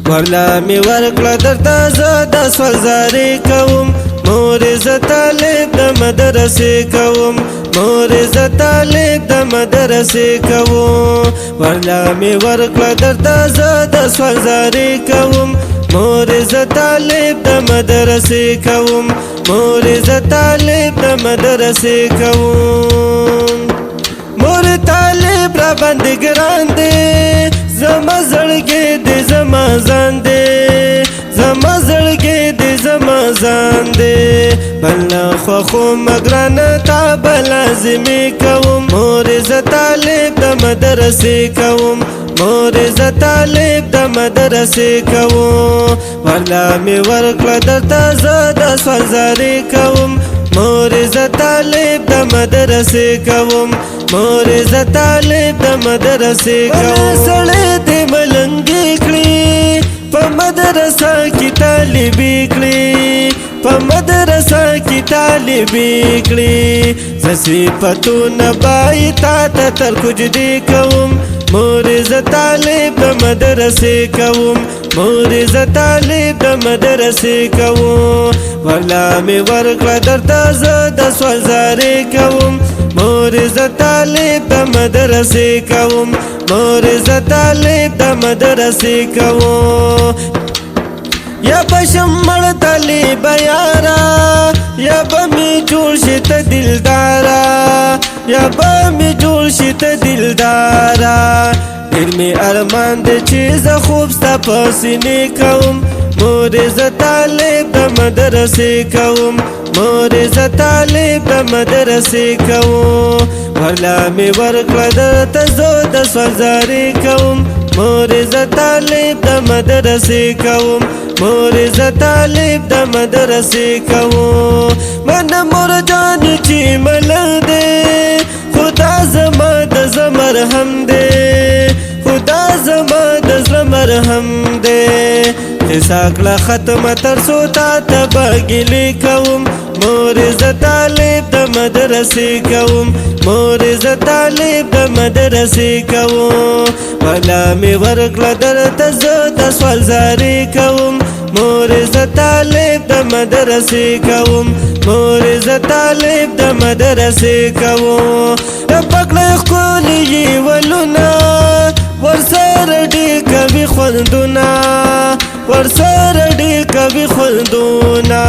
ورلا می ورکړه درته زه د سوالزاري کوم مور زه طالب د مدرسې کوم مور زه طالب د مدرسې کوم ورلا می ورکړه درته زه د سوالزاري کوم مور زه طالب د مدرسې کوم مور زه طالب د مدرسې کوم مور طالب را باندې ګران دی زما زړګي دې زما ځان دی زما زړګي دې زما ځان دی بلنا خو مګرانه تا بلازمي کوم مور زه طالب د مدرسې کوم مور زه طالب د مدرسې کوم ورلا می ورکړه درته زه د سوالزاري کوم مور زه طالب د مدرسې کوم مور زه طالب د مدرسې کوم سړی دې ملنګي کړي په مدرسه کې طالبي کړي په مدرسه کې طالبي کړي زه صفتونه بای تا ته تر کوجدي کوم مور زه طالب د مدرسې کوم مور زه طالب د مدرسې کوم ورلا می ورکړه درته زه د سوالزاري کوم مور زه طالب د مدرسې کوم مور زه طالب د مدرسې کوم یا بشم مړ طالب یارا یا بمی جوړ شي ته دلدارا یا بمی جوړ شي ته دلدارا ډېر می ارمان دی چې زه خوب ستا په سینې کوم مور زه طالب د مدرسې کوم مور زه طالب د مدرسې کوم ورلا می ورکړه درته زه د سوالزاري کوم مور زه طالب د مدرسې کوم مور زه طالب د مدرسې کوم من مور جان چې ملنګ دی خدا زما د زمر هم دی خدا زما د زمر هم دی ساکړه ختمه تر څو تا ته بګلې کوم مور زه طالب د مدرسې کوم مور زه طالب د مدرسې کوم ولا می ورکړه درته زه د سوالزاري کوم مور زه طالب د مدرسې کوم مور زه طالب د مدرسې کوم پکړه ښکلي ولونه ورسره ډېر کوي خوندونه ورسره ډېر کوي خوندونه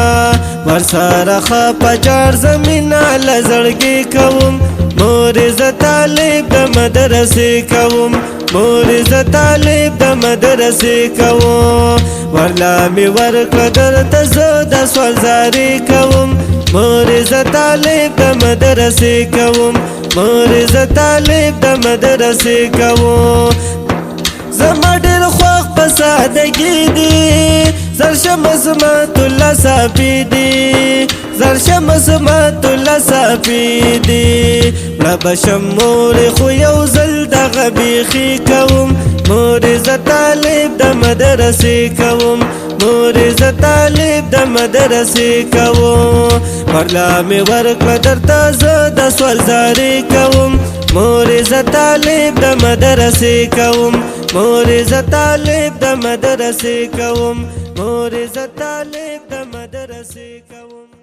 ورسره ښه په جار زمینه له زړګي کوم مور زه طالب د مدرسې کوم مور زه طالب د مدرسې کوم ورلا می ورکړه درته زه د سوالزاري کوم مور زه طالب د مدرسې کوم مور زه طالب د مدرسې کوم زما ډېر خوښ په سادګي دي زرشم عظمت الله صافي دي زرشم عظمت الله صافي دي مړه بشم مور خو یو ځل دغه بیخي کوم مور زه طالب د مدرسې کوم مور زه طالب د مدرسې کوم ورلا می ورکړه درته زه د سوالزاري کوم مور زه طالب د مدرسې کوم مور زه طالب د مدرسې کوم مور زه طالب د مدرسې کوم